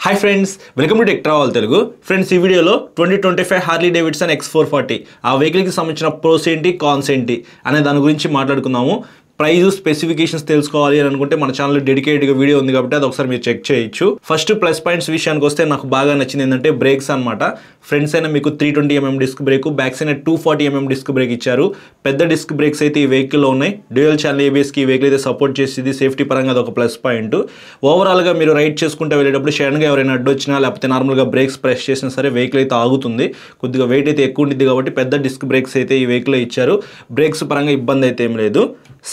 Hi friends, welcome to tech travel Telugu. Friends, ఈ వీడియోలో 2025 Harley Davidson X440 ఆ వెహికల్కి సంబంధించిన ప్రోస్ ఏంటి, కాన్స్ ఏంటి అనే దాని గురించి మాట్లాడుకుందాము. ప్రైస్ స్పెసిఫికేషన్స్ తెలుసుకోవాలి అని అనుకుంటే మన ఛానల్లో డెడికేటెడ్గా వీడియో ఉంది కాబట్టి అది ఒకసారి మీరు చెక్ చేయొచ్చు. ఫస్ట్ ప్లస్ పాయింట్స్ విషయానికి వస్తే నాకు బాగా నచ్చింది ఏంటంటే బ్రేక్స్ అనమాట. ఫ్రంట్స్ అయినా మీకు 320mm డిస్క్ బ్రేక్, బ్యాక్స్ అయినా 240mm డిస్క్ బ్రేక్ ఇచ్చారు. పెద్ద డిస్క్ బ్రేక్స్ అయితే ఈ వెహికల్లో ఉన్నాయి. డ్యూయల్ ఛానల్ ABSకి ఈ వెహికల్ అయితే సపోర్ట్ చేసేది. సేఫ్టీ పరంగా అది ఒక ప్లస్ పాయింట్. ఓవరాల్గా మీరు రైడ్ చేసుకుంటూ వెళ్ళేటప్పుడు సడన్గా ఎవరైనా అడ్డొచ్చినా లేకపోతే నార్మల్గా బ్రేక్స్ ప్రెస్ చేసినా సరే వెహికల్ అయితే ఆగుతుంది. కొద్దిగా వెయిట్ అయితే ఎక్కువ ఉంటుంది కాబట్టి పెద్ద డిస్క్ బ్రేక్స్ అయితే ఈ వెహికల్లో ఇచ్చారు. బ్రేక్స్ పరంగా ఇబ్బంది అయితే ఏం లేదు.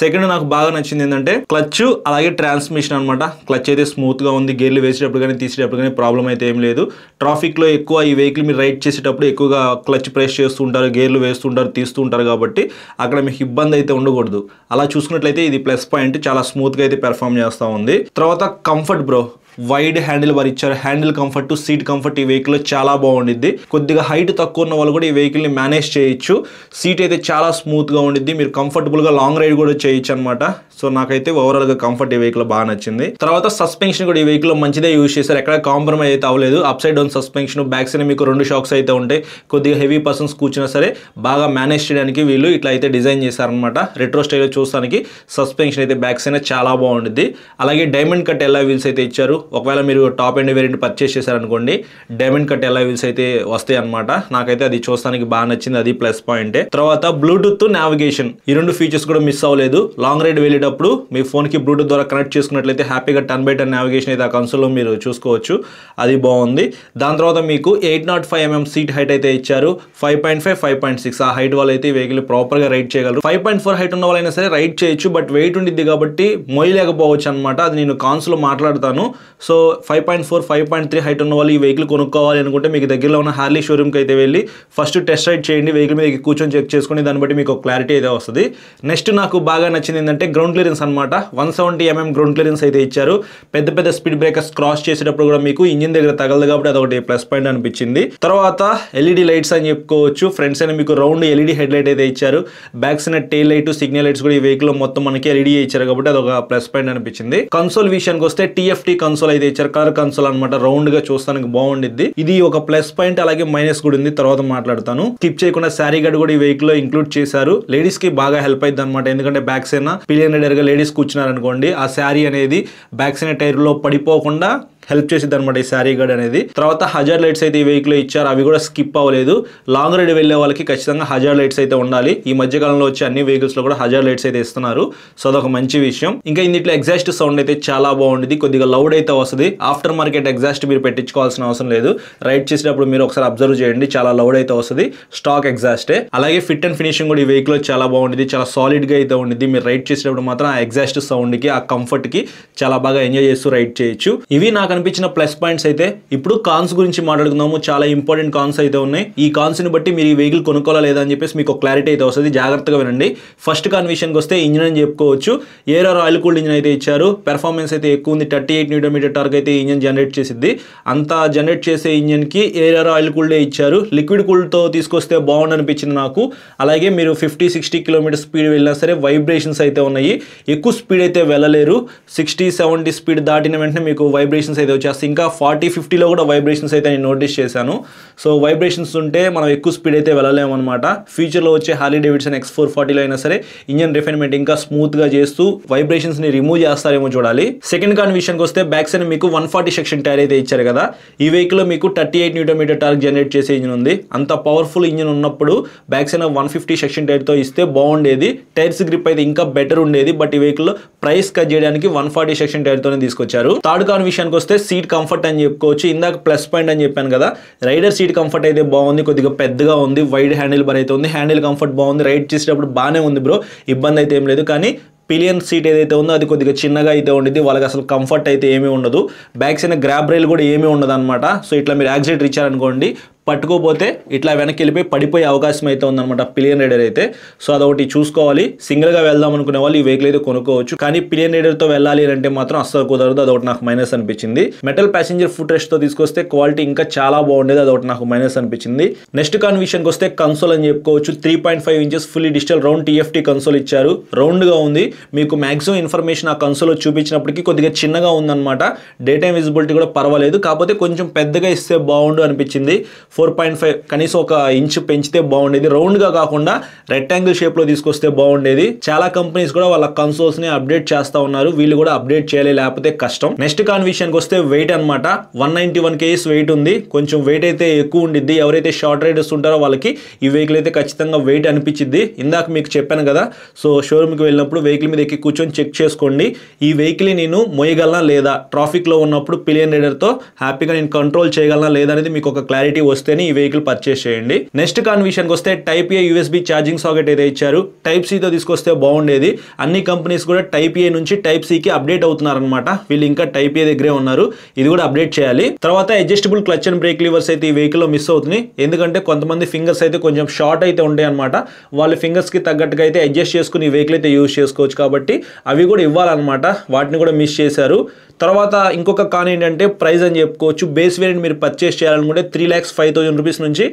సెకండ్ నాకు బాగా నచ్చింది ఏంటంటే క్లచ్ అలాగే ట్రాన్స్మిషన్ అనమాట. క్లచ్ అయితే స్మూత్గా ఉంది. గేర్లు వేసేటప్పుడు కానీ తీసేటప్పుడు కానీ ప్రాబ్లం అయితే ఏం లేదు. ట్రాఫిక్లో ఎక్కువ ఈ వెహికల్ మీరు రైడ్ చేసేటప్పుడు ఎక్కువగా క్లచ్ ప్రెస్ చేస్తుంటారు, గేర్లు వేస్తుంటారు, తీస్తూ ఉంటారు కాబట్టి అక్కడ మీకు ఇబ్బంది అయితే ఉండకూడదు. అలా చూసుకున్నట్లయితే ఇది ప్లస్ పాయింట్. చాలా స్మూత్గా అయితే పెర్ఫామ్ చేస్తూ ఉంది. తర్వాత comfort bro, wide handle bar ఇచ్చారు. హ్యాండిల్ కంఫర్ట్, సీట్ కంఫర్ట్ ఈ వెహికల్ చాలా బాగుండిద్ది. కొద్దిగా హైట్ తక్కువ ఉన్న వాళ్ళు కూడా ఈ వెహికల్ని మేనేజ్ చేయొచ్చు. సీట్ అయితే చాలా స్మూత్గా ఉండిద్ది. మీరు కంఫర్టబుల్గా లాంగ్ రైడ్ కూడా చేయొచ్చు అనమాట. సో నాకైతే ఓవరాల్గా కంఫర్ట్ ఈ వెహికల్ బాగా నచ్చింది. తర్వాత సస్పెన్షన్ కూడా ఈ వెహికల్ మంచిదే యూజ్ చేశారు. ఎక్కడ కాంప్రమైజ్ అయితే అవ్వలేదు. Up side down suspension, back side మీకు 2 షాక్స్ అయితే ఉంటాయి. కొద్దిగా హెవీ పర్సన్స్ కూర్చున్నా సరే బాగా మేనేజ్ చేయడానికి వీళ్ళు ఇట్లా అయితే డిజైన్ చేశారనమాట. రెట్రో స్టైల్లో చూస్తానికి సస్పెన్షన్ అయితే బ్యాక్ సైడ్ చాలా బాగుండిద్ది. అలాగే డైమండ్ కట్ ఎల్లా వీల్స్ అయితే ఇచ్చారు. ఒకవేళ మీరు టాప్ అండ్ వేరియంట్ పర్చేస్ చేశారనుకోండి డైమండ్ కట్ ఎల్లా వీల్స్ అయితే వస్తాయి అనమాట. నాకైతే అది చూస్తానికి బాగా నచ్చింది. అది ప్లస్ పాయింటే. తర్వాత బ్లూటూత్ నావిగేషన్, ఈ 2 ఫీచర్స్ కూడా మిస్ అవ్వలేదు. లాంగ్ రైడ్ వెళ్ళేటప్పుడు మీ ఫోన్కి బ్లూటూత్ ద్వారా కనెక్ట్ చేసుకున్నట్లయితే హ్యాపీగా 10x10 నావిగేషన్ అయితే ఆ కన్సోల్లో మీరు చూసుకోవచ్చు. అది బాగుంది. దాని తర్వాత మీకు 805mm సీట్ హైట్ అయితే ఇచ్చారు. 5.5, 5.6 ఆ హైట్ వాళ్ళు అయితే ఈ వెహికల్ ప్రాపర్గా రైడ్ చేయగలరు. 5.4 హైట్ ఉన్న వాళ్ళైనా సరే రైడ్ చేయొచ్చు. బట్ వెయిట్ ఉండిద్ది కాబట్టి మోయలేకపోవచ్చు అనమాట. అది నేను కాన్స్లో మాట్లాడతాను. సో 5.4, 5.3 హైట్ ఉన్న వాళ్ళు ఈ వెహికల్ కొనుక్కోవాలి అనుకుంటే మీకు దగ్గరలో ఉన్న హార్లీ షోరూమ్కి అయితే వెళ్ళి ఫస్ట్ టెస్ట్ రైడ్ చేయండి. వెహికల్ మీద కూర్చొని చెక్ చేసుకుని దాన్ని బట్టి మీకు క్లారిటీ అయితే వస్తుంది. నెక్స్ట్ నాకు బాగా నచ్చింది ఏంటంటే గ్రౌండ్ క్లియరెన్స్ అనమాట. 170mm గ్రౌండ్ క్లియరెన్స్ అయితే ఇచ్చారు. పెద్ద పెద్ద స్పీడ్ బ్రేకర్స్ క్రాస్ చేసేటప్పుడు కూడా మీకు ఇంజిన్ దగ్గర తగలదు కాబట్టి అదొకటి ప్లస్ పాయింట్ అనిపించింది. తర్వాత LED లైట్స్ అని చెప్పుకోవచ్చు. ఫ్రంట్స్ అయినా మీకు రౌండ్ LED హెడ్ లైట్ అయితే ఇచ్చారు. బ్యాక్స్ అయినా టెయిల్ లైట్, సిగ్నల్ లైట్స్ కూడా ఈ వెహికల్ మొత్తం మనకి LED ఇచ్చారు కాబట్టి అదొక ప్లస్ పాయింట్ అనిపించింది. కన్సోల్ విషయానికి వస్తే TFT కన్సోల్ అయితే ఇచ్చారు. కలర్ కన్సోల్ అనమాట. రౌండ్ గా చూస్తానికి బాగుండిద్ది. ఇది ఒక ప్లస్ పాయింట్. అలాగే మైనస్ కూడా ఉంది, తర్వాత మాట్లాడతాను. స్కిప్ చేయకుండా శారీ గడ్ కూడా ఈ వెహికల్ లో ఇంక్లూడ్ చేశారు. లేడీస్ కి బాగా హెల్ప్ అయింది అనమాట. ఎందుకంటే బ్యాక్ సైడ్ పిలియన్ రైడర్ గా లేడీస్ కూర్చున్నారనుకోండి, ఆ శారీ అనేది బ్యాక్ సైడ్ టైర్ లో పడిపోకుండా హెల్ప్ చేసిద్ది అనమాట ఈ శారీ గడ్ అనేది. తర్వాత హజార్డ్ లైట్స్ అయితే ఈ వెహికల్ ఇచ్చారు. అవి కూడా స్కిప్ అవ్వలేదు. లాంగ్ రైడ్ వెళ్ళే వాళ్ళకి ఖచ్చితంగా హజార్డ్ లైట్స్ అయితే ఉండాలి. ఈ మధ్య కాలంలో వచ్చే అన్ని వెహికల్స్ లో కూడా హజార్డ్ లైట్స్ అయితే ఇస్తున్నారు. సో అదొక మంచి విషయం. ఇంకా ఇందులో ఎగ్జాస్ట్ సౌండ్ అయితే చాలా బాగుంటుంది. కొద్దిగా లౌడ్ అయితే వస్తుంది. ఆఫ్టర్ మార్కెట్ ఎగ్జాస్ట్ మీరు పెట్టించుకోవాల్సిన అవసరం లేదు. రైడ్ చేసేటప్పుడు మీరు ఒకసారి అబ్జర్వ్ చేయండి, చాలా లౌడ్ అయితే వస్తుంది. స్టాక్ ఎగ్జాస్టే. అలాగే ఫిట్ అండ్ ఫినిషింగ్ కూడా ఈ వెహికల్ చాలా బాగుంటుంది. చాలా సాలిడ్ గా అయితే ఉంటుంది. మీరు రైడ్ చేసేటప్పుడు మాత్రం ఆ ఎగ్జాస్ట్ సౌండ్ కి, ఆ కంఫర్ట్ కి చాలా బాగా ఎంజాయ్ చేస్తూ రైడ్ చేయొచ్చు. ఇవి నాకు అనిపించిన ప్లస్ పాయింట్స్ అయితే. ఇప్పుడు కాన్స్ గురించి మాట్లాడుకుందాము. చాలా ఇంపార్టెంట్ కాన్స్ అయితే ఉన్నాయి. ఈ కాన్స్ ని బట్టి మీరు ఈ వెహికల్ కొనుక్కోవాలా లేదా అని చెప్పేసి మీకు క్లారిటీ అయితే వస్తుంది. జాగ్రత్తగా వినండి. ఫస్ట్ కాన్ విషయానికి వస్తే ఇంజిన్ అని చెప్పుకోవచ్చు. ఏఆర్ ఆయిల్ కూల్డ్ ఇంజిన్ అయితే ఇచ్చారు. పెర్ఫార్మెన్స్ అయితే ఎక్కువ ఉంది. 38 Nm టార్క్ అయితే ఇంజిన్ జనరేట్ చేసిద్ది. అంతా జనరేట్ చేసే ఇంజిన్ కి ఏఆర్ ఆయిల్ కూల్డ్ ఇచ్చారు. లిక్విడ్ కూల్డ్ తో తీసుకొస్తే బాగుంది అనిపించింది నాకు. అలాగే మీరు 50-60 km స్పీడ్ వెళ్ళినా సరే వైబ్రేషన్స్ అయితే ఉన్నాయి. ఎక్కువ స్పీడ్ అయితే వెళ్ళలేరు. 60-70 స్పీడ్ దాటిన వెంటనే మీకు వైబ్రేషన్స్ అయితే వచ్చేస్తాయి. ఇంకా 40-50లో కూడా వైబ్రేషన్స్ అయితే నేను నోటీస్ చేశాను. సో వైబ్రేషన్స్ ఉంటే మనం ఎక్కువ స్పీడ్ అయితే వెళ్ళలేము అనమాట. ఫ్యూచర్లో వచ్చే హార్లీ డేవిడ్సన్ X440లో అయినా సరే ఇంజిన్ రిఫైన్మెంట్ ఇంకా స్మూత్ గా చేస్తూ వైబ్రేషన్స్ ని రిమూవ్ చేస్తారేమో చూడాలి. సెకండ్ కాన్ విషయానికి వస్తే బ్యాక్ సైడ్ మీకు 140 సెక్షన్ టైర్ అయితే ఇచ్చారు కదా. ఈ వెహికల్ లో మీకు 38 Nm టార్క్ జనరేట్ చేసే ఇంజిన్ ఉంది. అంత పవర్ఫుల్ ఇంజిన్ ఉన్నప్పుడు బ్యాక్ సైడ్ 150 సెక్షన్ టైర్ తో ఇస్తే బాగుండేది. టైర్స్ గ్రిప్ అయితే ఇంకా బెటర్ ఉండేది. బట్ ఈ వెహికల్ లో ప్రైస్ కట్ చేయడానికి 140 సెక్షన్ టైర్ తోనే తీసుకొచ్చారు. థర్డ్ కాన్ విషయానికి వస్తే సీట్ కంఫర్ట్ అని చెప్పుకోవచ్చు. ఇందాక ప్లస్ పాయింట్ అని చెప్పాను కదా, రైడర్ సీట్ కంఫర్ట్ అయితే బాగుంది. కొద్దిగా పెద్దగా ఉంది. వైడ్ హ్యాండిల్ బార్ అయితే ఉంది. హ్యాండిల్ కంఫర్ట్ బాగుంది. రైడ్ చేసేటప్పుడు బాగానే ఉంది బ్రో, ఇబ్బంది అయితే ఏం లేదు. కానీ పిలియన్ సీట్ ఏదైతే ఉందో అది కొద్దిగా చిన్నగా అయితే ఉండేది. వాళ్ళకి అసలు కంఫర్ట్ అయితే ఏమీ ఉండదు. బ్యాక్ సైడ్ గ్రాబ్ రైల్ కూడా ఏమీ ఉండదు అనమాట. సో ఇట్లా మీరు యాక్సిడెంట్ ఇచ్చారనుకోండి పట్టుకోపోతే ఇట్లా వెనక్కి వెళ్ళిపోయి పడిపోయే అవకాశం అయితే ఉందన్నమాట పిలియన్ రైడర్ అయితే. సో అదొకటి చూసుకోవాలి. సింగిల్గా వెళ్దాం అనుకునే వాళ్ళు ఈ వెహికల్ అయితే కొనుక్కోవచ్చు. కానీ పిలియన్ రైడర్తో వెళ్ళాలి అంటే మాత్రం అస్సలు కుదరదు. అదొకటి నాకు మైనస్ అనిపించింది. మెటల్ ప్యాసింజర్ ఫుట్ రెస్ట్తో తీసుకొస్తే క్వాలిటీ ఇంకా చాలా బాగుండేది. అదొకటి నాకు మైనస్ అనిపించింది. నెక్స్ట్ కాన్ విషయానికి వస్తే కన్సోల్ అని చెప్పుకోవచ్చు. 3.5 inches fully digital round TFT console ఇచ్చారు. రౌండ్గా ఉంది. మీకు మ్యాక్సిమం ఇన్ఫర్మేషన్ ఆ కన్సోల్ చూపించినప్పటికీ కొద్దిగా చిన్నగా ఉందన్నమాట. డే టైమ్ విజిబిలిటీ కూడా పర్వాలేదు. కాకపోతే కొంచెం పెద్దగా ఇస్తే బాగుండు అనిపించింది. 4.5 కనీసం ఒక ఇంచ్ పెంచితే బాగుండేది. రౌండ్గా కాకుండా రెక్టాంగిల్ షేప్లో తీసుకొస్తే బాగుండేది. చాలా కంపెనీస్ కూడా వాళ్ళ కన్సోల్స్ని అప్డేట్ చేస్తూ ఉన్నారు. వీళ్ళు కూడా అప్డేట్ చేయాలి, లేకపోతే కష్టం. నెక్స్ట్ కాన్ విషయానికి వస్తే వెయిట్ అనమాట. 191 kgs వెయిట్ ఉంది. కొంచెం వెయిట్ అయితే ఎక్కువ ఉండిద్ది. ఎవరైతే షార్ట్ రైడర్స్ ఉంటారో వాళ్ళకి ఈ వెహికల్ అయితే ఖచ్చితంగా వెయిట్ అనిపించింది. ఇందాక మీకు చెప్పాను కదా, సో షోరూమ్కి వెళ్ళినప్పుడు వెహికల్ మీద ఎక్కి కూర్చొని చెక్ చేసుకోండి. ఈ వెహికల్ నేను మోయగలనా లేదా, ట్రాఫిక్లో ఉన్నప్పుడు పిలియన్ రైడర్తో హ్యాపీగా నేను కంట్రోల్ చేయగలనా లేదా అనేది మీకు ఒక క్లారిటీ వస్తేనే ఈ వెహికల్ పర్చేస్ చేయండి. నెక్స్ట్ కాన్ విషయానికి వస్తే టైప్ ఏ USB ఛార్జింగ్ సాకెట్ అయితే ఇచ్చారు. టైప్ C తో తీసుకొస్తే బాగుండేది. అన్ని కంపెనీస్ కూడా టైప్ ఏ నుంచి టైప్ C కి అప్డేట్ అవుతున్నారనమాట. వీళ్ళు ఇంకా టైప్ ఏ దగ్గరే ఉన్నారు. ఇది కూడా అప్డేట్ చేయాలి. తర్వాత adjustable clutch and break levers అయితే ఈ వెహికల్ లో మిస్ అవుతుంది. ఎందుకంటే కొంతమంది ఫింగర్స్ అయితే కొంచెం షార్ట్ అయితే ఉంటాయి అనమాట. వాళ్ళ ఫింగర్స్ కి తగ్గట్టుగా అయితే అడ్జస్ట్ చేసుకుని ఈ వెహికల్ అయితే యూజ్ చేసుకోవచ్చు. కాబట్టి అవి కూడా ఇవ్వాలన్నమాట. వాటిని కూడా మిస్ చేశారు. తర్వాత ఇంకొక కాన్ ఏంటంటే ప్రైస్ అని చెప్పుకోవచ్చు. బేస్ వేరియంట్ మీరు పర్చేస్ చేయాలనుకుంటే 3,05,000 రూపీస్ నుంచి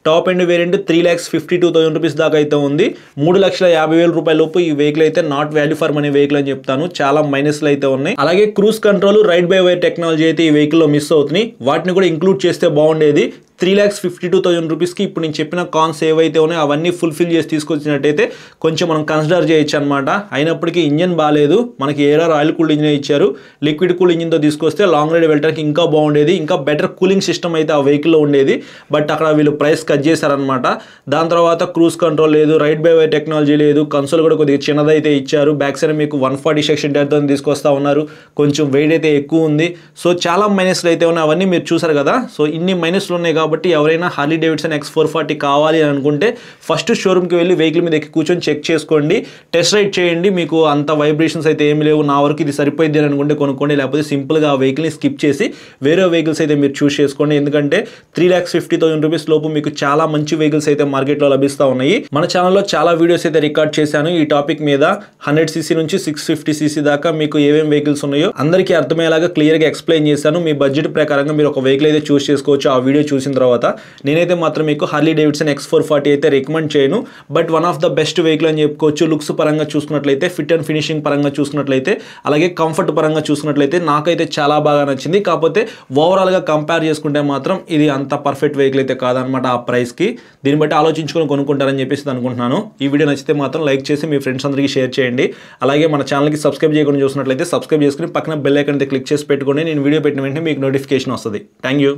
టాప్ ఎండ్ వేరియంట్ 3,52,000 రూపీస్ దాకా అయితే ఉంది. 3,50,000 రూపాయల లోపు ఈ వెహికల్ అయితే not value for money vehicle అని చెప్తాను. చాలా మైనస్లు అయితే ఉన్నాయి. అలాగే cruise control, ride by wire technology అయితే ఈ వెహికల్లో మిస్ అవుతుంది. వాటిని కూడా ఇంక్లూడ్ చేస్తే బాగుండేది. 3,52,000 రూపీస్కి ఇప్పుడు నేను చెప్పిన కాన్స్ ఏవైతే ఉన్నాయో అవన్నీ ఫుల్ఫిల్ చేసి తీసుకొచ్చినట్టయితే కొంచెం మనం కన్సిడర్ చేయొచ్చు అనమాట. అయినప్పటికీ ఇంజన్ బాగాలేదు. మనకి ఏఆర్ ఆయిల్ కూల్డ్ ఇంజిన్ ఇచ్చారు. లిక్విడ్ కూల్ ఇంజిన్తో తీసుకొస్తే లాంగ్ రైడ్ వెళ్ళడానికి ఇంకా బాగుండేది. ఇంకా బెటర్ కూలింగ్ సిస్టమ్ అయితే ఆ వెహికల్లో ఉండేది. బట్ అక్కడ వీళ్ళు ప్రైస్ కట్ చేశారనమాట. దాని తర్వాత క్రూజ్ కంట్రోల్ లేదు, రైడ్ బై వైర్ టెక్నాలజీ లేదు, కన్సోల్ కూడా కొద్దిగా చిన్నదైతే ఇచ్చారు. బ్యాక్ సైడ్ మీకు 140 సెక్షన్ టైర్తో తీసుకొస్తా ఉన్నారు. కొంచెం వెయిట్ అయితే ఎక్కువ ఉంది. సో చాలా మైనస్లు అయితే ఉన్నాయి. అవన్నీ మీరు చూసారు కదా. సో ఇన్ని మైనస్లు ఉన్నాయి కాబట్టి ఎవరైనా హార్లీ డేవిడ్సన్ X440 కావాలి అని అనుకుంటే ఫస్ట్ షోరూమ్కి వెళ్ళి వెహికల్ మీద ఎక్కి కూర్చొని చెక్ చేసుకోండి, టెస్ట్ రైడ్ చేయండి. మీకు అంత వైబ్రేషన్స్ అయితే ఏమి లేవు, నా వరకు ఇది సరిపోయింది అని అనుకుంటే కొనుక్కోండి. లేకపోతే సింపుల్గా ఆ వెహికల్ని స్కిప్ చేసి వేరే వెహికల్స్ అయితే మీరు చూస్ చేసుకోండి. ఎందుకంటే 3,50,000 రూపీస్ లోపు మీకు చాలా మంచి వెహికల్స్ అయితే మార్కెట్లో లభిస్తూ ఉన్నాయి. మన ఛానల్లో చాలా వీడియోస్ అయితే రికార్డ్ చేశాను ఈ టాపిక్ మీద. 100cc నుంచి 650cc దాకా మీకు ఏమేమి వెహికల్స్ ఉన్నాయో అందరికీ అర్థమయ్యేలాగా క్లియర్గా ఎక్స్ప్లెయిన్ చేశాను. మీ బడ్జెట్ ప్రకారంగా మీరు ఒక వెహికల్ అయితే చూస్ చేసుకోవచ్చు ఆ వీడియో చూసిన తర్వాత. నేనైతే మాత్రం మీకు హార్లీ డేవిడ్సన్ X440 అయితే రికమెండ్ చేయను. But one of the best vehicle అని చెప్పుకోవచ్చు. లుక్స్ పరంగా చూసుకున్నట్లయితే, ఫిట్ అండ్ ఫినిషింగ్ పరంగా చూసుకున్నట్లయితే, అలాగే కంఫర్ట్ పరంగా చూసుకున్నట్లయితే నాకైతే చాలా బాగా నచ్చింది. కాకపోతే ఓవరాల్గా కంపేర్ చేసుకుంటే మాత్రం ఇది అంత పర్ఫెక్ట్ వెహికల్ అయితే కాదనమాట ఆ ప్రైస్కి. దీన్ని బట్టి ఆలోచించుకొని కొనుక్కుంటారని చెప్పేసి అనుకుంటున్నాను. ఈ వీడియో నచ్చితే మాత్రం లైక్ చేసి మీ ఫ్రెండ్స్ అందరికీ షేర్ చేయండి. అలాగే మన ఛానల్కి సబ్స్క్రైబ్ చేయకుండా చూసినట్లయితే సబ్స్క్రైబ్ చేసుకుని పక్కన బెల్ ఐకాన్ అయితే క్లిక్ చేసి పెట్టుకోండి. నేను వీడియో పెట్టిన వెంటనే మీకు నోటిఫికేషన్ వస్తుంది. Thank you.